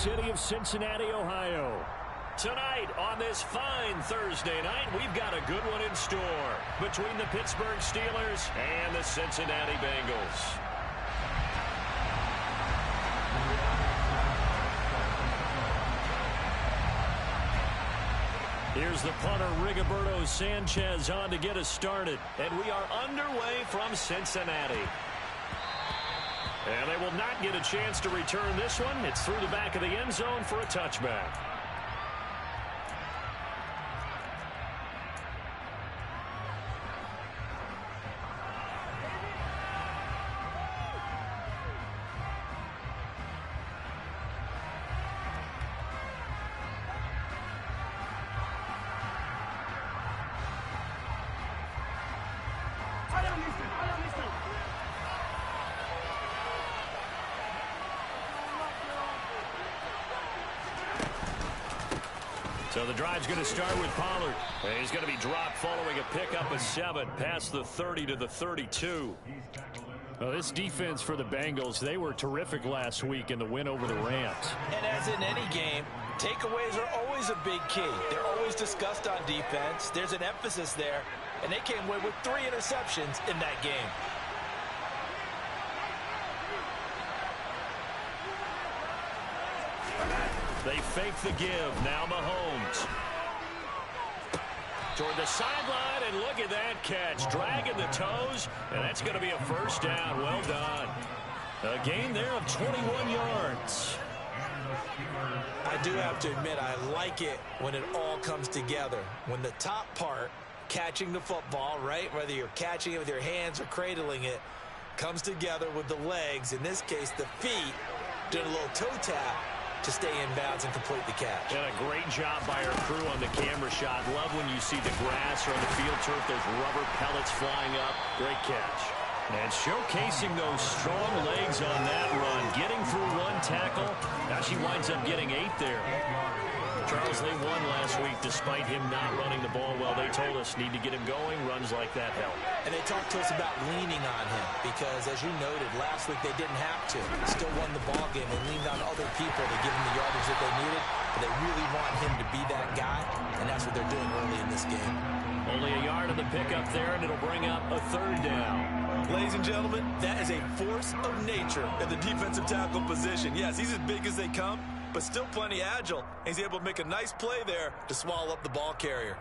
city of Cincinnati, Ohio. Tonight on this fine Thursday night, we've got a good one in store between the Pittsburgh Steelers and the Cincinnati Bengals. Here's the punter, Rigoberto Sanchez, on to get us started. And we are underway from Cincinnati. And they will not get a chance to return this one. It's through the back of the end zone for a touchback. So the drive's going to start with Pollard. He's going to be dropped following a pickup of 7 past the 30 to the 32. Well, this defense for the Bengals, they were terrific last week in the win over the Rams. And as in any game, takeaways are always a big key. They're always discussed on defense. There's an emphasis there, and they came away with 3 interceptions in that game. They fake the give. Now Mahomes. Toward the sideline, and look at that catch. Dragging the toes, and that's going to be a first down. Well done. A gain there of 21 yards. I do have to admit, I like it when it all comes together. When the top part, catching the football, right, whether you're catching it with your hands or cradling it, comes together with the legs, in this case the feet, doing a little toe tap to stay in bounds and complete the catch. And a great job by our crew on the camera shot. Love when you see the grass or on the field turf, those rubber pellets flying up. Great catch. And showcasing those strong legs on that run. Getting through 1 tackle. Now she winds up getting 8 there. Charles, they won last week despite him not running the ball well. They told us need to get him going. Runs like that help. And they talked to us about leaning on him because, as you noted, last week they didn't have to. Still won the ball game. They leaned on other people to give him the yardage that they needed. But they really want him to be that guy, and that's what they're doing early in this game. Only a yard of the pickup there, and it'll bring up a 3rd down. Ladies and gentlemen, that is a force of nature in the defensive tackle position. Yes, he's as big as they come, but still plenty agile. He's able to make a nice play there to swallow up the ball carrier.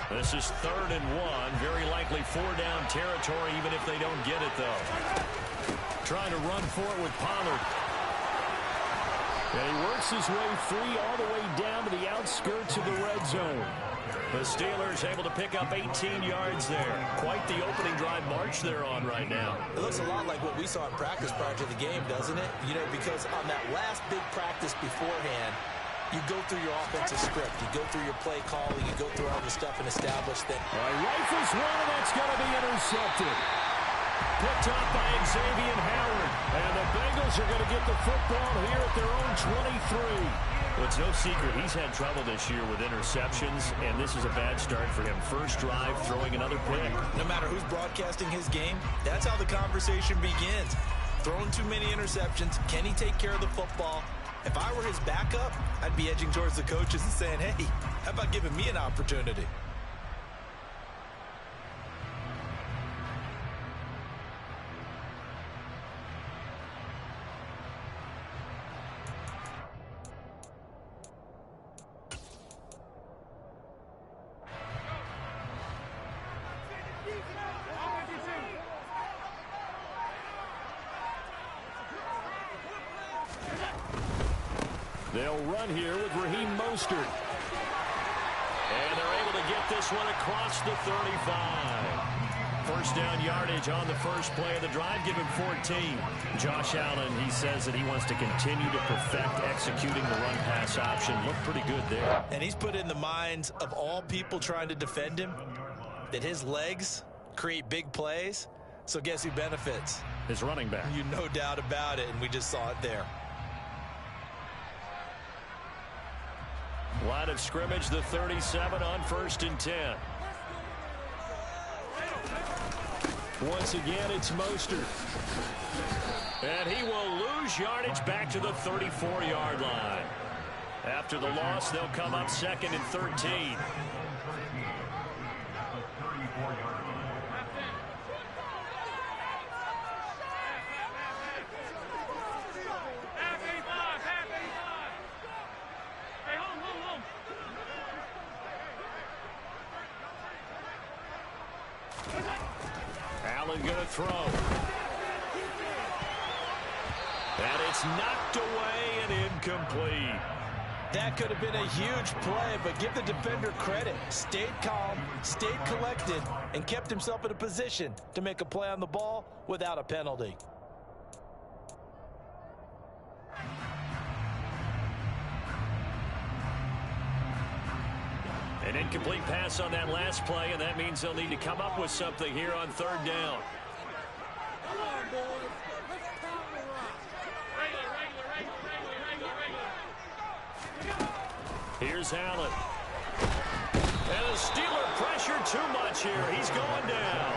This is 3rd and 1. Very likely 4-down territory, even if they don't get it, though. Trying to run for it with Pollard. And he works his way free all the way down to the outskirts of the red zone. The Steelers able to pick up 18 yards there. Quite the opening drive march they're on right now. It looks a lot like what we saw in practice prior to the game, doesn't it? You know, because on that last big practice beforehand, you go through your offensive script. You go through your play calling. You go through all the stuff and establish that. Rifles one, and that's going to be intercepted. Picked up by Xavier Howard. And the Bengals are going to get the football here at their own 23. Well, it's no secret he's had trouble this year with interceptions, and this is a bad start for him. First drive, throwing another pick. No matter who's broadcasting his game, that's how the conversation begins. Throwing too many interceptions. Can he take care of the football? If I were his backup, I'd be edging towards the coaches and saying, hey, how about giving me an opportunity? They'll run here with Raheem Mostert. And they're able to get this one across the 35. First down yardage on the first play of the drive. Give him 14. Josh Allen, he says that he wants to continue to perfect executing the run-pass option. Looked pretty good there. And he's put in the minds of all people trying to defend him that his legs create big plays. So guess who benefits? His running back. You no doubt about it, and we just saw it there. Line of scrimmage, the 37 on 1st and 10. Once again, it's Mostert. And he will lose yardage back to the 34-yard line. After the loss, they'll come up second and 13. Allen going to throw. And it's knocked away and incomplete. That could have been a huge play, but give the defender credit. Stayed calm, stayed collected, and kept himself in a position to make a play on the ball without a penalty. An incomplete pass on that last play, and that means they'll need to come up with something here on third down. Here's Allen. And the Steeler pressure too much here. He's going down.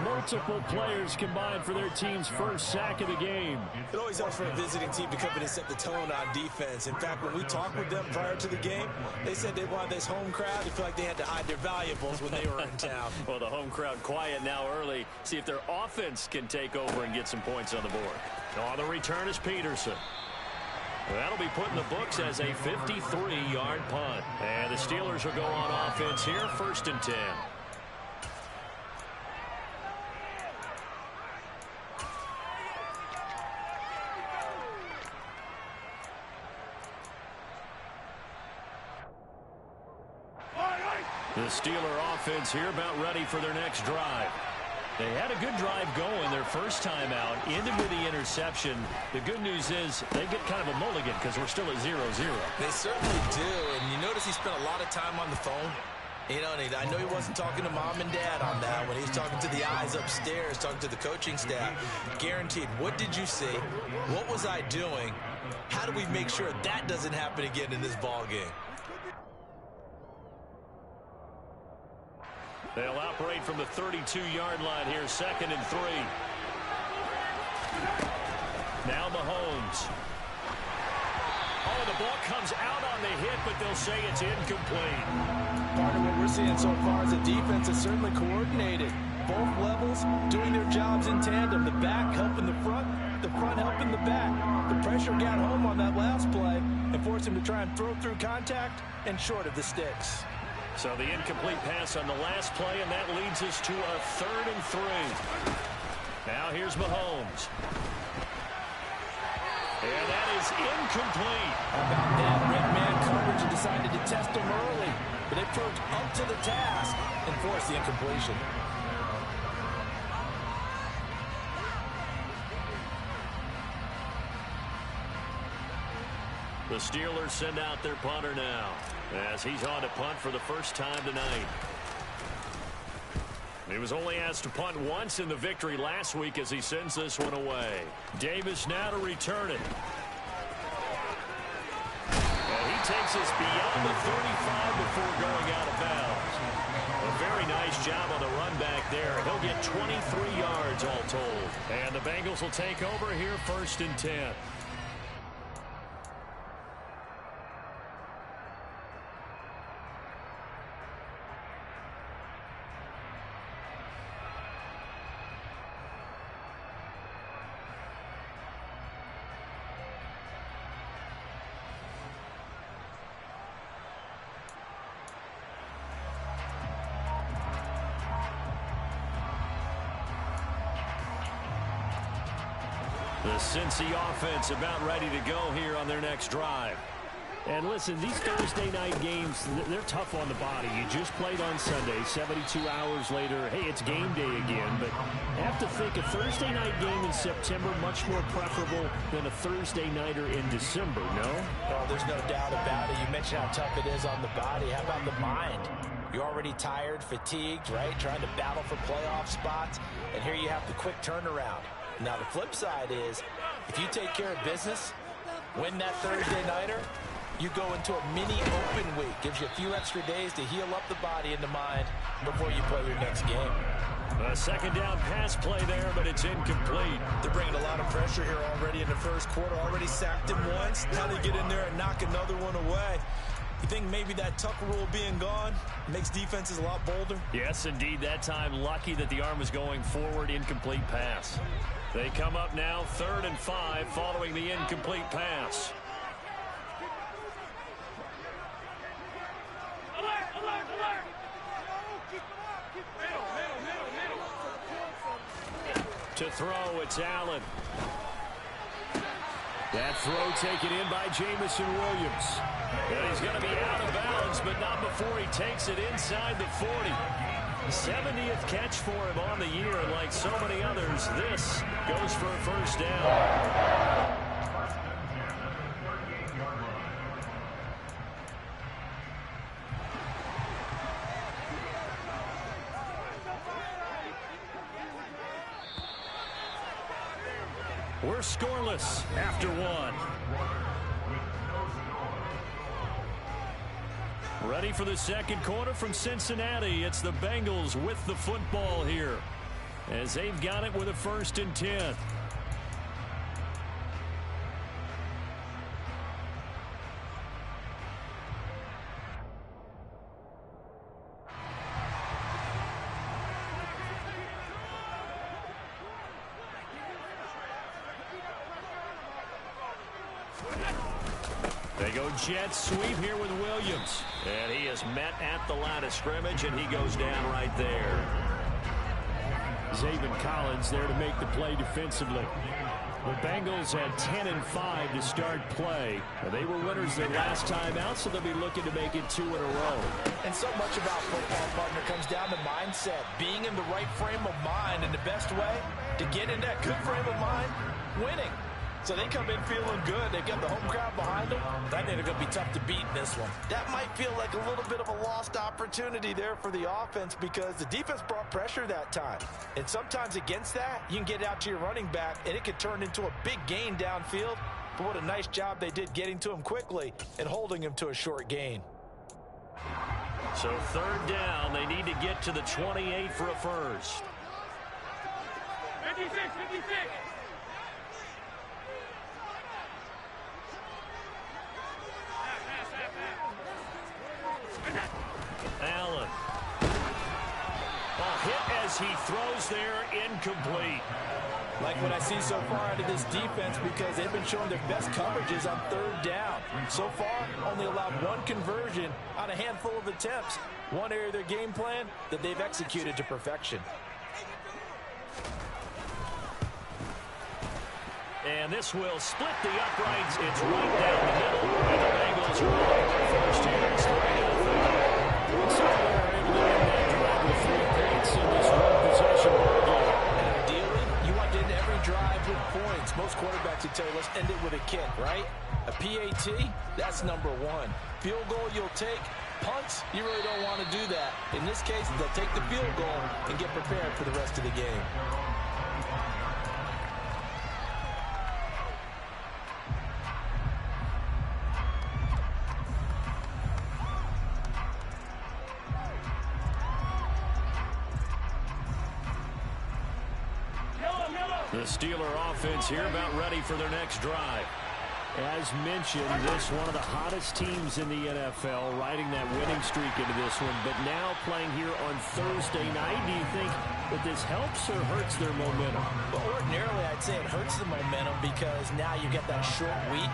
Multiple players combined for their team's first sack of the game. It always helps for a visiting team to come in and set the tone on defense. In fact, when we talked with them prior to the game, they said they wanted this home crowd to feel like they had to hide their valuables when they were in town. Well, the home crowd quiet now early. See if their offense can take over and get some points on the board. On the return is Peterson. That'll be put in the books as a 53-yard punt. And the Steelers will go on offense here, 1st and 10. The Steeler offense here about ready for their next drive. They had a good drive going their first time out, ended with the interception. The good news is they get kind of a mulligan because we're still at 0-0. They certainly do, and you notice he spent a lot of time on the phone. You know, and I know he wasn't talking to mom and dad on that when he was talking to the eyes upstairs, talking to the coaching staff. Guaranteed, what did you see? What was I doing? How do we make sure that doesn't happen again in this ball game? They'll operate from the 32-yard line here, 2nd and 3. Now Mahomes. Oh, the ball comes out on the hit, but they'll say it's incomplete. Part of what we're seeing so far is the defense is certainly coordinated. Both levels doing their jobs in tandem. The back helping the front helping the back. The pressure got home on that last play and forced him to try and throw through contact and short of the sticks. So the incomplete pass on the last play, and that leads us to a 3rd and 3. Now here's Mahomes. And that is incomplete. How about that? Red man coverage and decided to test him early. But they proved up to the task and forced the incompletion. The Steelers send out their punter now as he's on to punt for the first time tonight. He was only asked to punt once in the victory last week as he sends this one away. Davis now to return it. And he takes us beyond the 35 before going out of bounds. A very nice job on the run back there. He'll get 23 yards all told. And the Bengals will take over here, 1st and 10. The Cincy offense about ready to go here on their next drive. And listen, these Thursday night games, they're tough on the body. You just played on Sunday, 72 hours later, hey, it's game day again. But I have to think a Thursday night game in September much more preferable than a Thursday nighter in December, no? Oh, there's no doubt about it. You mentioned how tough it is on the body. How about the mind? You're already tired, fatigued, right? Trying to battle for playoff spots. And here you have the quick turnaround. Now, the flip side is, if you take care of business, win that Thursday nighter, you go into a mini open week. Gives you a few extra days to heal up the body and the mind before you play your next game. A second down pass play there, but it's incomplete. They're bringing a lot of pressure here already in the first quarter. Already sacked him once. Now they get in there and knock another one away. You think maybe that Tucker rule being gone makes defenses a lot bolder? Yes, indeed. That time, lucky that the arm was going forward. Incomplete pass. They come up now 3rd and 5 following the incomplete pass. To throw, it's Allen. That throw taken in by Jamison Williams. And he's going to be out of bounds, but not before he takes it inside the 40. 70th catch for him on the year, and like so many others, this goes for a first down. We're scoreless after one. Ready for the second quarter from Cincinnati. It's the Bengals with the football here, as they've got it with a 1st and 10. They go jet sweep here with Williams. And he is met at the line of scrimmage, and he goes down right there. Zaven Collins there to make the play defensively. The Bengals had 10 and 5 to start play. They were winners their last time out, so they'll be looking to make it 2 in a row. And so much about football, partner, comes down to mindset. Being in the right frame of mind, and the best way to get in that good frame of mind, winning. So they come in feeling good. They've got the home crowd behind them. I think they're going to be tough to beat in this one. That might feel like a little bit of a lost opportunity there for the offense, because the defense brought pressure that time. And sometimes against that, you can get out to your running back, and it could turn into a big gain downfield. But what a nice job they did getting to him quickly and holding him to a short gain. So 3rd down, they need to get to the 28 for a first. 56, 56. Allen. A hit as he throws there, incomplete. Like what I see so far out of this defense, because they've been showing their best coverages on 3rd down. So far, only allowed 1 conversion on a handful of attempts. One area of their game plan that they've executed to perfection. And this will split the uprights. It's right down the middle. And the Bengals are on their first here. It's 3-0. So they're able to end that drive with 3 points in this one-possession ball game. And ideally, you want to end every drive with points. Most quarterbacks would tell you, let's end it with a kick, right? A PAT, that's number 1. Field goal you'll take. Punts, you really don't want to do that. In this case, they'll take the field goal and get prepared for the rest of the game. The Steeler offense here about ready for their next drive. As mentioned, this one of the hottest teams in the NFL, riding that winning streak into this one, but now playing here on Thursday night. Do you think that this helps or hurts their momentum? But ordinarily, I'd say it hurts the momentum, because now you get that short week.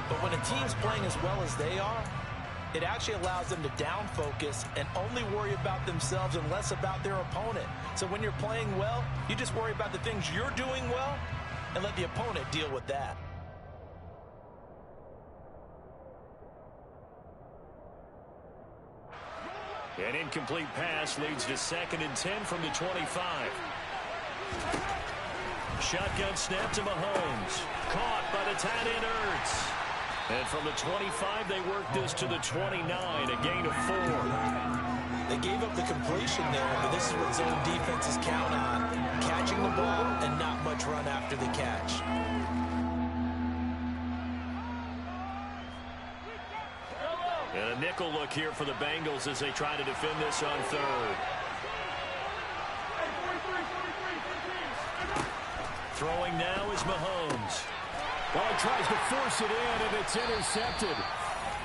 But when a team's playing as well as they are, it actually allows them to down focus and only worry about themselves and less about their opponent. So when you're playing well, you just worry about the things you're doing well and let the opponent deal with that. An incomplete pass leads to 2nd and 10 from the 25. Shotgun snap to Mahomes. Caught by the tight end Ertz. And from the 25, they work this to the 29, a gain of 4. They gave up the completion there, but this is what zone defenses count on. Catching the ball and not much run after the catch. And a nickel look here for the Bengals as they try to defend this on 3rd. Throwing now is Mahomes. Well, he tries to force it in, and it's intercepted.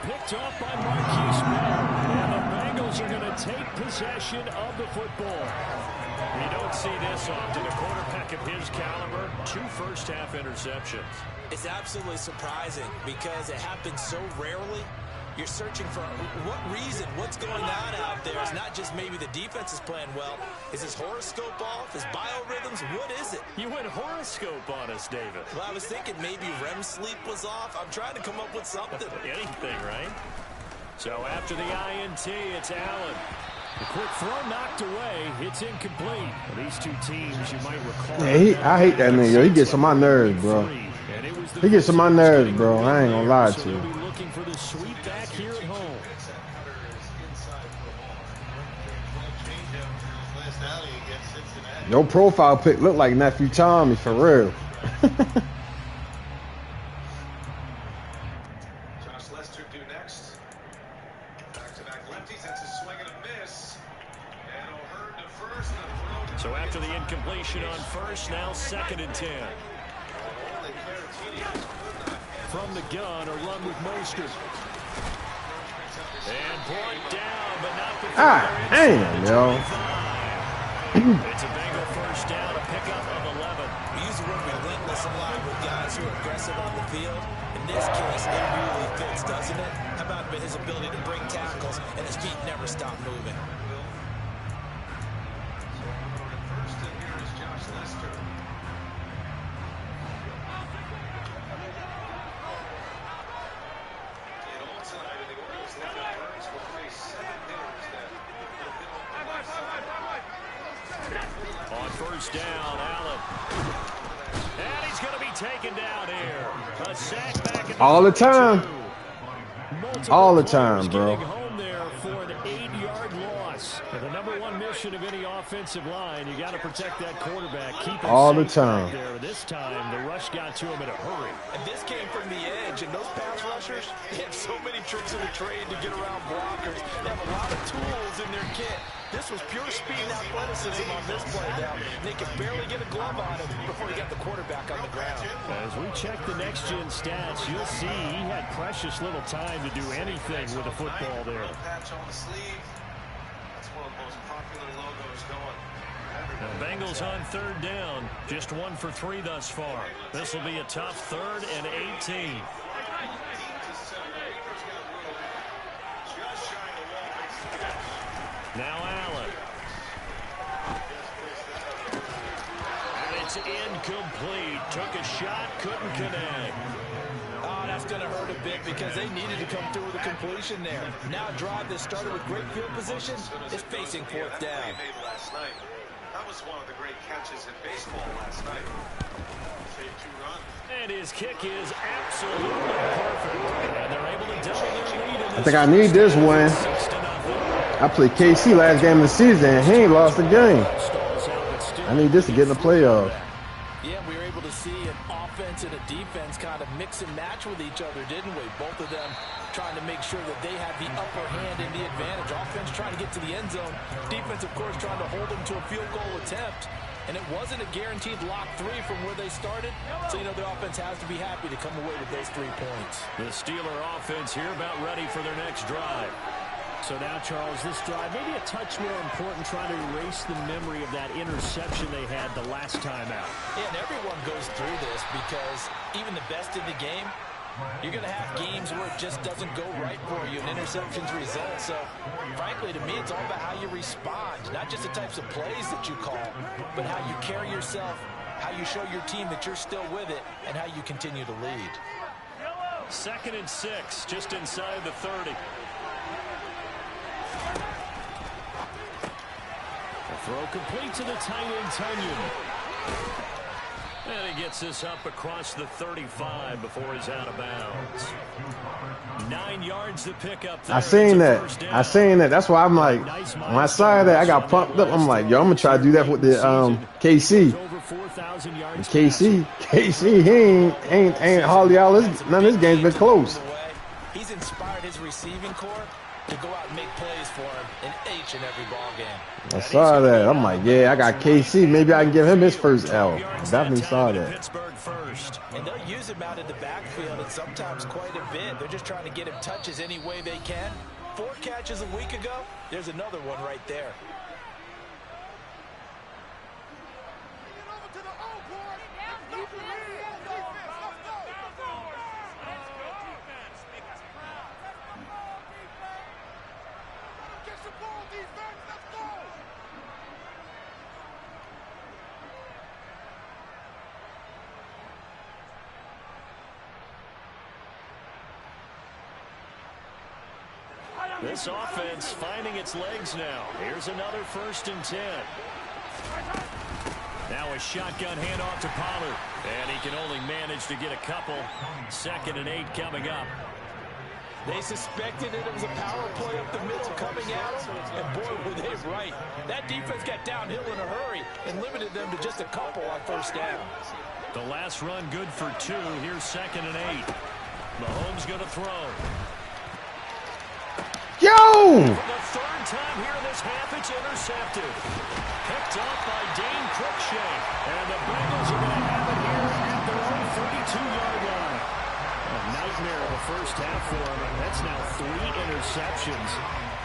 Picked off by Marquise Brown. And the Bengals are going to take possession of the football. You don't see this often. A quarterback of his caliber, 2 first-half interceptions. It's absolutely surprising because it happens so rarely. You're searching for what reason, what's going on out there. It's not just maybe the defense is playing well. Is his horoscope off? His biorhythms? What is it? You went horoscope on us, David. Well, I was thinking maybe REM sleep was off. I'm trying to come up with something. Anything, right? So after the INT, it's Allen. The quick throw knocked away. It's incomplete. These two teams, you might recall. Yeah, I hate that nigga. He gets on my nerves, bro. He gets on my nerves, bro. I ain't gonna lie to you. Looking for the sweep back here at home. Your profile pic look like Nephew Tommy for real. Josh Lester due next. Back-to-back lefties. That's a swing and a miss. And O'Hearn to first. So after the incompletion on first, now 2nd and 10. From the gun, a run with Mostert. And brought down, but not before. Ah, damn, yo. It's a Bengal first down, a pickup of 11. We use the word relentless a lot with guys who are aggressive on the field. In this case, it really fits, doesn't it? How about his ability to bring tackles and his feet never stop moving? First and here is Josh Lester. And all tonight in the Orioles, Leonard Burns will face 7 hitters that will hit on the left side. On first down, Allen. And he's going to be taken down here. A sack back in All the time. Multiple All the time, bro. getting home there for an 8-yard loss. And the number one mission of any offensive line, you got to protect that quarterback. Keep him All the safe time. back there. This time, the rush got to him in a hurry. And this came from the edge, and those pass rushers, they have so many tricks in the trade to get around blockers. They have a lot of tools in their kit. This was pure speed and athleticism on this play down. They could barely get a glove on him before he got the quarterback on the ground. As we check the next-gen stats, you'll see he had precious little time to do anything with the football there. Patch on the sleeve. That's one of the most popular logos going. The Bengals on 3rd down. Just 1 for 3 thus far. This will be a tough 3rd and 18. Now Allen. And it's incomplete. Took a shot, couldn't connect. Oh, that's going to hurt a bit because they needed to come through with a completion there. Now a drive that started with great field position is facing 4th down. That was one of the great catches in baseball last night. Saved 2 runs. And his kick is absolutely perfect. And they're able to double their lead in this. I think I need this win. 6-0. I played KC last game of the season, and he ain't lost a game. I need this to get in the playoffs. Yeah, we were able to see an offense and a defense kind of mix and match with each other, didn't we? Both of them trying to make sure that they have the upper hand and the advantage. Offense trying to get to the end zone. Defense, of course, trying to hold them to a field goal attempt. And it wasn't a guaranteed lock 3 from where they started. So, you know, their offense has to be happy to come away with those 3 points. The Steeler offense here about ready for their next drive. So now, Charles, this drive maybe a touch more important, trying to erase the memory of that interception they had the last time out. Yeah, and everyone goes through this because even the best in the game, you're going to have games where it just doesn't go right for you, and interceptions result. So, frankly, to me, it's all about how you respond, not just the types of plays that you call, but how you carry yourself, how you show your team that you're still with it, and how you continue to lead. 2nd and 6, just inside the 30. Throw complete to the tight end, Tunyon. And he gets this up across the 35 before he's out of bounds. 9 yards to pick up there. I seen that. That's why I'm like, when I saw that, I got pumped up. I'm like, yo, I'm gonna try to do that with the KC. And KC, he ain't hardly all this. None of this game's been close. He's inspired his receiving corps to go out and make plays for him in each and every ball game. I saw that. I'm like, yeah, I got KC. Maybe I can give him his first L. Definitely saw that. Pittsburgh first. And they'll use him out in the backfield and sometimes quite a bit. They're just trying to get him touches any way they can. 4 catches a week ago. There's another one right there. This offense finding its legs now. Here's another 1st and 10. Now a shotgun handoff to Pollard. And he can only manage to get a couple. 2nd and 8 coming up. They suspected it was a power play up the middle coming at them. And boy, were they right. That defense got downhill in a hurry and limited them to just a couple on 1st down. The last run good for 2. Here's 2nd and 8. Mahomes going to throw. Yo! For the 3rd time here in this half, it's intercepted. Picked up by Dane Cruikshank. And the Bengals are going to have it here at their own 32-yard line. A nightmare of the first half for him. That's now 3 interceptions.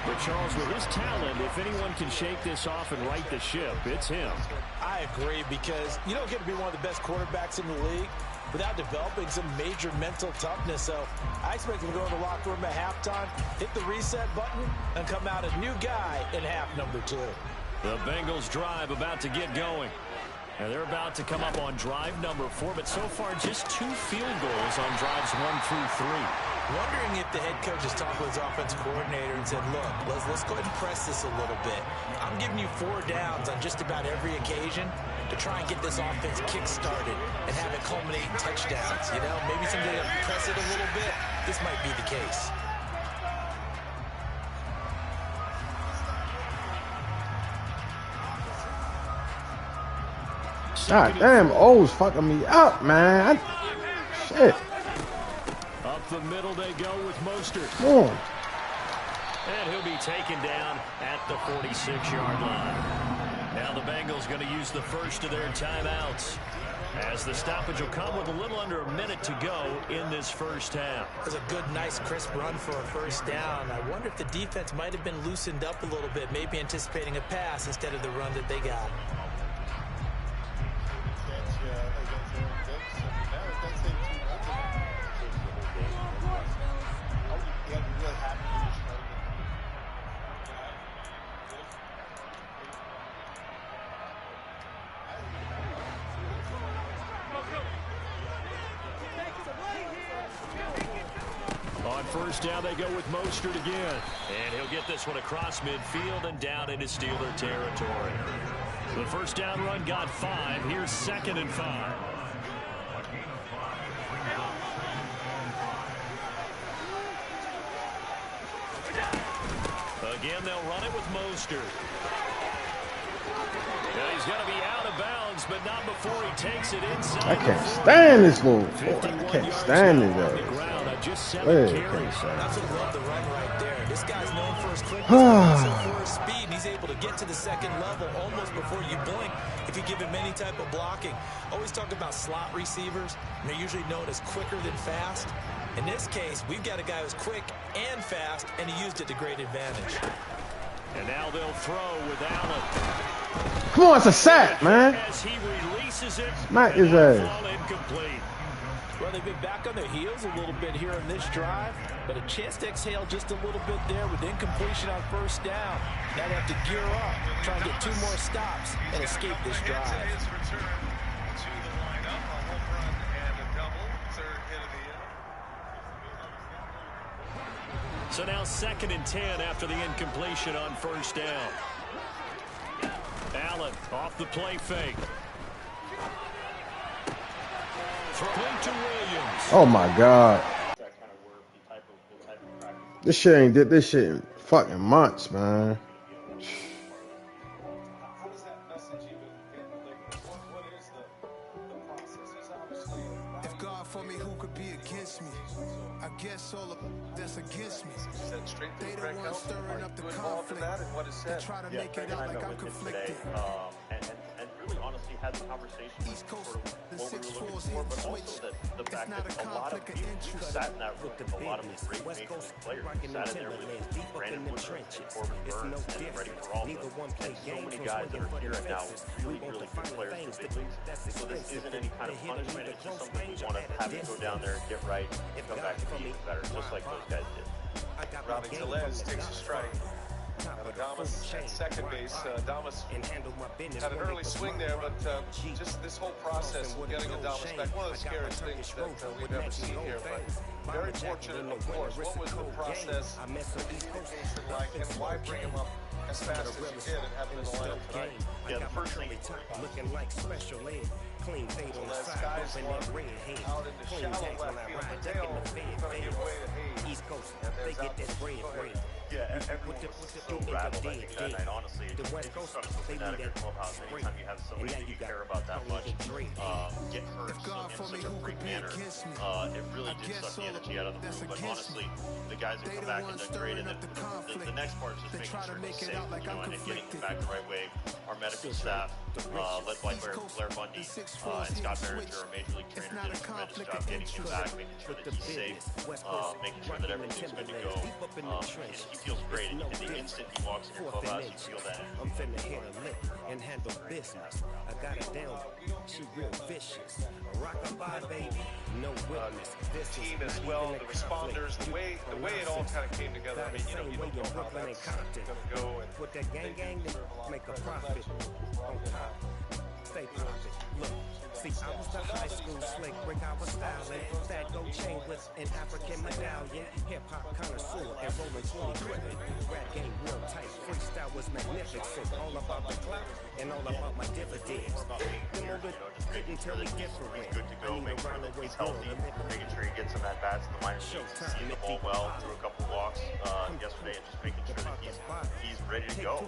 But Charles, with his talent, if anyone can shake this off and right the ship, it's him. I agree, because you don't get to be one of the best quarterbacks in the league without developing some major mental toughness. So I expect him to go in the locker room at halftime, hit the reset button, and come out a new guy in half number 2. The Bengals drive about to get going. And they're about to come up on drive number 4, but so far just 2 field goals on drives 1 through 3. Wondering if the head coach has talked with his offensive coordinator and said, look, let's go ahead and press this a little bit. I'm giving you 4 downs on just about every occasion to try and get this offense kick-started and have it culminate in touchdowns. You know, maybe someday to press it a little bit. This might be the case. God damn, O's fucking me up, man. Shit. Up the middle they go with Mostert. Oh. And he'll be taken down at the 46-yard line. Now the Bengals going to use the first of their timeouts, as the stoppage will come with a little under a minute to go in this first half. It was a good, nice, crisp run for a 1st down. I wonder if the defense might have been loosened up a little bit, maybe anticipating a pass instead of the run that they got. On 1st down, they go with Mostert again. And he'll get this one across midfield and down into Steeler territory. The 1st down run got 5. Here's 2nd and 5. Again, they'll run it with Mostert. And he's going to be out of bounds, but not before he takes it inside. I can't stand this move. I can't stand it, though. Just 7 carries. That's what I love the run right there. This guy's known for his quickness, but also for his speed. And he's able to get to the 2nd level almost before you blink if you give him any type of blocking. Always talk about slot receivers, and they're usually known as quicker than fast. In this case, we've got a guy who's quick and fast, and he used it to great advantage. And now they'll throw with Allen. Come on, it's a sack, man. As he releases it, Smack his ass. Incomplete. Well, they've been back on their heels a little bit here in this drive, but a chance to exhale just a little bit there with incompletion on 1st down. Now they have to gear up, try and get 2 more stops and escape this drive. So now 2nd and 10 after the incompletion on 1st down. Allen off the play fake. Throwing to Williams. Oh my God. This shit ain't did this shit in fucking months, man. How does that message even get delivered? What is the process? He's obviously for me who could be against me. I guess all of that's against me. Said straight They through the Greg ones Kelce. stirring Are up the you involved in conflict. that and what is They said? try to Yeah, make Greg it and I out like met I'm with him conflicted. today, and really honestly had the conversation East Coast, sort of the what we 6'4s were looking hit for, the but switch. also the It's fact not that a a lot of conflict of people interest. sat in that room with a lot of these great Major League players. Who sat in there with Brandon Woodruff and Corbin Burns and Freddie Peralta, and so many guys that are here right now, really, really good players in the big leagues. So this isn't any kind of punishment. It's just something we want to have you go down there, get right, and come back and be even better, just like those guys did. Ronnie Tellez takes a strike. Adames at second base. Adames had an early swing there, but just this whole process of getting Adames back, one of the scariest things that we've ever seen here. But very fortunate, of course. What was the process like, and why bring him up as fast as you did and have him in the lineup tonight? Yeah, the first thing looking like special ed. Clean fade on the side, Guys open one that red head. out into Clean shallow tags left when I field. ride, ducking Mateo the fed, going to give way to Hayes. East Coast, And they there's get that Altus. bread, Go ahead. bread. Yeah, everyone was so rattled, I think, that night, honestly. The It's West Coast, such a they thing out of need your that clubhouse anytime you have somebody that you care about that much get hurt If God in for me, such a who freak could be manner. against me? It really I did guess suck the all energy out of the that's room, but against honestly, me. the guys that They come the back and ones done great, stirring and up the then conflict. the next part is just They making try to sure make he's it safe, out like I'm and getting him conflicted. back the right way. Our medical staff, led by Blair Bundy, and Scott Behringer, our Major League trainer, did a tremendous job getting him back, making sure that he's safe, making sure that everything's good to go. He feels great, and the instant he walks in your clubhouse, you feel that. I'm finna hit a lick and handle business. I got it down, she real vicious. Rock-a-bye, baby, no witness. This Team as well, the responders, the way it all kind of came together. I mean, you don't know how that's going to go. And put that gang to make a profit on top. Stay profit. Look, see, I was the high school slick Rick. I was styling. That gold chain with an African medallion. Hip hop connoisseur and rolling 20 quick. Rap game real tight. Freestyle was magnificent. All about the clout and all about my dividends. Couldn't tell me different. He's good to go, making sure that he's healthy, making sure he gets some at-bats in the minor leagues, seeing the ball well, threw a couple walks yesterday, and just making sure that he's ready to go,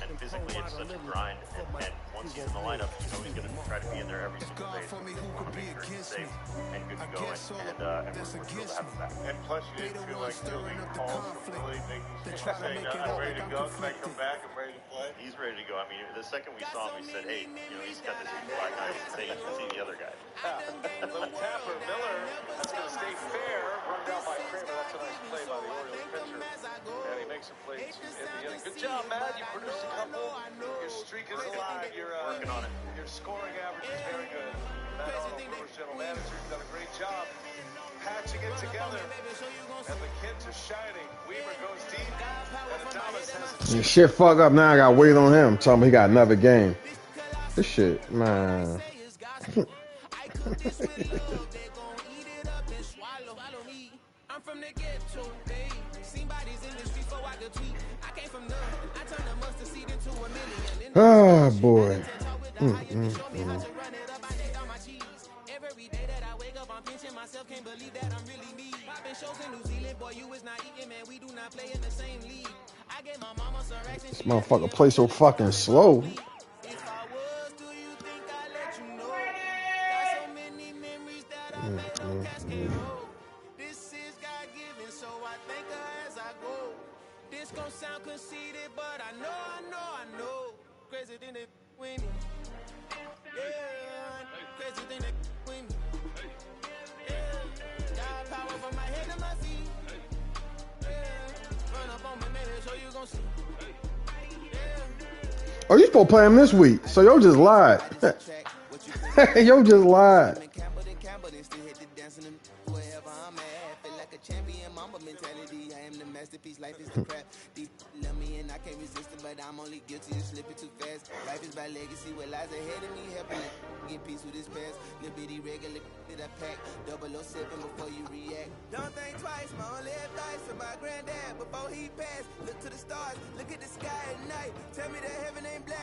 and physically it's such a grind, and once he's in the lineup, he's going to try to be in there every single day, so we want to make sure he's safe and good to go, and we're thrilled to have him back. And plus, you didn't feel like fielding calls from Willie, saying, I'm ready to go, can I come back, I'm ready to play. He's ready to go. I mean, the second we saw him, we said, hey, he's got this black eye. Let's see the other guy. Little tapper, Miller, that's going to stay fair. Run down by Kramer. That's a nice play by the Orioles pitcher. And he makes some plays in the inning. Good job, Matt. You produced a couple. Your streak is alive. You're working on it. Your scoring average is very good. Matt Arnold, Brewers general manager, has done a great job patching it together. And the kids are shining. Weaver goes deep. And Adames has a Shit fuck up now. I got to wait on him. Tell me he got another game. This shit, man. I'm from the ghetto, babe. Seen bodies in the street, so I could tweet. I came from nothing. I turned the mustard seed into a million. Oh boy. Every day that I wake up, I'm pinching myself. Can't believe that I'm really me. Popping shows in New Zealand, boy, you is not eating, man. We do not play in the same league. I gave my mama some racks and This motherfucker play so fucking slow. if I was, do you think I'd let you know? Got so many memories that I made on casket roll. This is God-given, so I thank her as I go. This gon' sound conceited, but I know. Crazy than they with me. Yeah, crazy than they with me. Yeah, got power from my head to my feet. Yeah, run up on me, man, so you gon' see. Oh, you supposed to play him this week. So yo just lied. Yo just lied. Life is the crap. These love me and I can't resist it, but I'm only guilty of slipping too fast. Life is by legacy, what lies ahead of me, helping it get peace with this past. Little bitty regular that I pack, 007 before you react. Don't think twice, my only advice to my granddad before he passed. Look to the stars, look at the sky at night. Tell me that heaven ain't black.